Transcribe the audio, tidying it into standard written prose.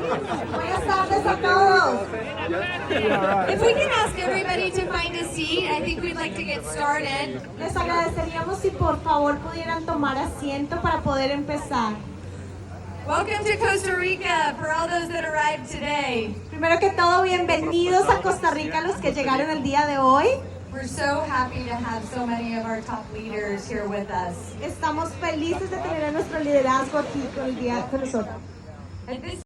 Buenas tardes a todos. If we can ask everybody to find a seat, I think we'd like to get started. Les agradeceríamos si por favor pudieran tomar asiento para poder empezar. Welcome to Costa Rica for all those that arrived today. Primero que todo, bienvenidos a Costa Rica los que llegaron el día de hoy. We're so happy to have so many of our top leaders here with us. Estamos felices de tener a nuestro liderazgo aquí con nosotros. At this